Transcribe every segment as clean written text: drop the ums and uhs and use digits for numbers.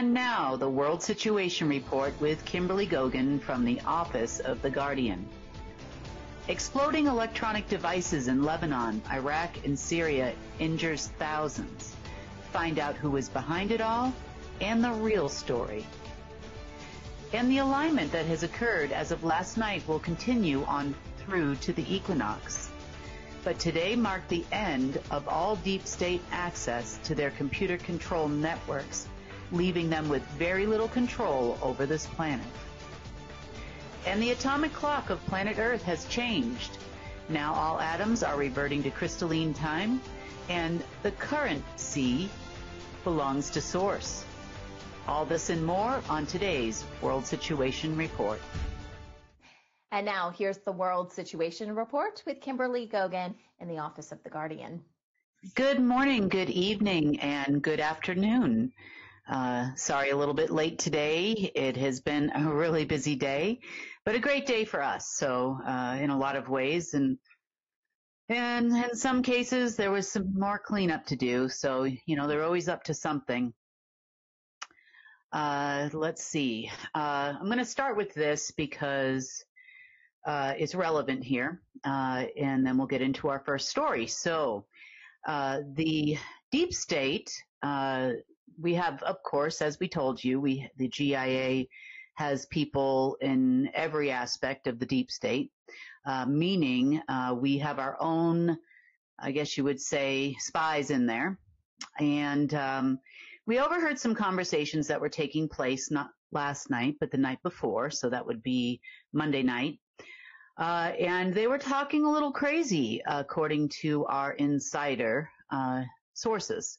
And now, the World Situation Report with Kimberly Gogan from the Office of the Guardian. Exploding electronic devices in Lebanon, Iraq, and Syria injures thousands. Find out who is behind it all and the real story. And the alignment that has occurred as of last night will continue on through to the equinox. But today marked the end of all deep state access to their computer control networks, leaving them with very little control over this planet. And the atomic clock of planet Earth has changed. Now all atoms are reverting to crystalline time, and the current C belongs to Source. All this and more on today's World Situation Report. And now here's the World Situation Report with Kimberly Gogan in the Office of the Guardian. Good morning, good evening, and good afternoon. Sorry, a little bit late today. It has been a really busy day, but a great day for us. So, in a lot of ways, and in some cases, there was some more cleanup to do. So, they're always up to something. Let's see. I'm going to start with this because it's relevant here, and then we'll get into our first story. So, the deep state. We have, of course, as we told you, the GIA has people in every aspect of the deep state, meaning we have our own, I guess you would say, spies in there. And we overheard some conversations that were taking place not last night, but the night before, so that would be Monday night. And they were talking a little crazy, according to our insider sources.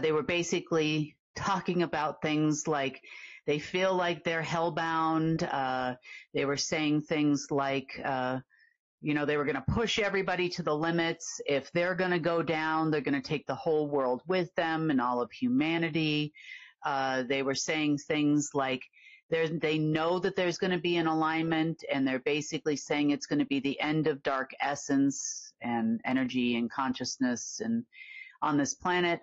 They were basically talking about things like they feel like they're hellbound. They were saying things like, they were going to push everybody to the limits. If they're going to go down, they're going to take the whole world with them and all of humanity. They were saying things like they know that there's going to be an alignment, and they're basically saying it's going to be the end of dark essence and energy and consciousness and on this planet,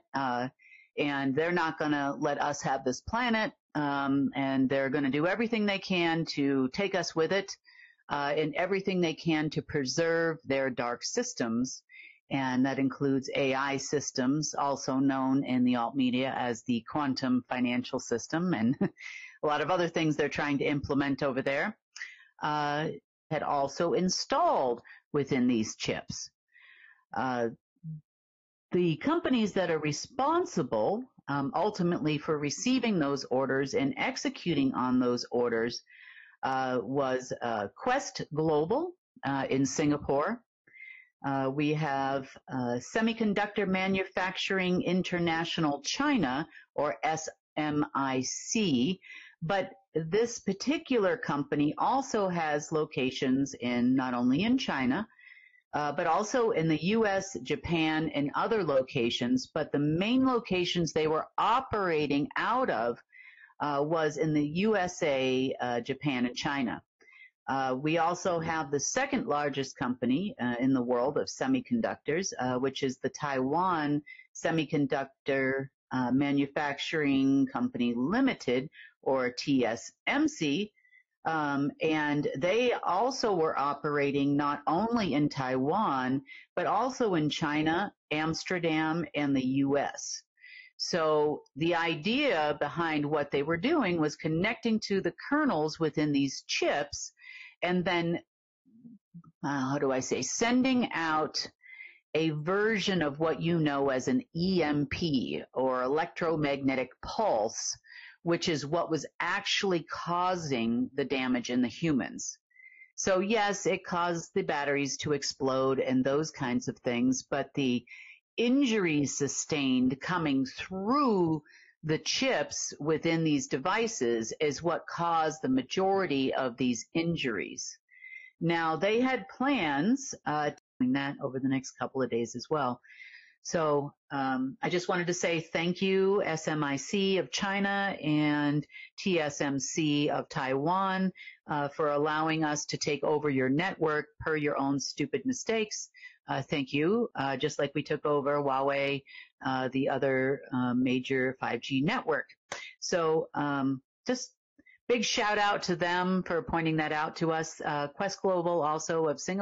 and they're not going to let us have this planet, and they're going to do everything they can to take us with it, and everything they can to preserve their dark systems, and that includes AI systems, also known in the alt media as the quantum financial system, and a lot of other things they're trying to implement over there, had also installed within these chips. The companies that are responsible ultimately for receiving those orders and executing on those orders was Quest Global in Singapore. We have Semiconductor Manufacturing International China, or SMIC, but this particular company also has locations in not only in China, but also in the U.S., Japan, and other locations. But the main locations they were operating out of was in the USA, Japan, and China. We also have the second largest company in the world of semiconductors, which is the Taiwan Semiconductor Manufacturing Company Limited, or TSMC. And they also were operating not only in Taiwan, but also in China, Amsterdam, and the U.S. So the idea behind what they were doing was connecting to the kernels within these chips, and then, sending out a version of what you know as an EMP, or electromagnetic pulse, which is what was actually causing the damage in the humans. So yes, it caused the batteries to explode and those kinds of things, but the injuries sustained coming through the chips within these devices is what caused the majority of these injuries. Now, they had plans doing that over the next couple of days as well. So I just wanted to say thank you, SMIC of China and TSMC of Taiwan, for allowing us to take over your network per your own stupid mistakes. Thank you. Just like we took over Huawei, the other major 5G network. So just big shout out to them for pointing that out to us. Quest Global also of Singapore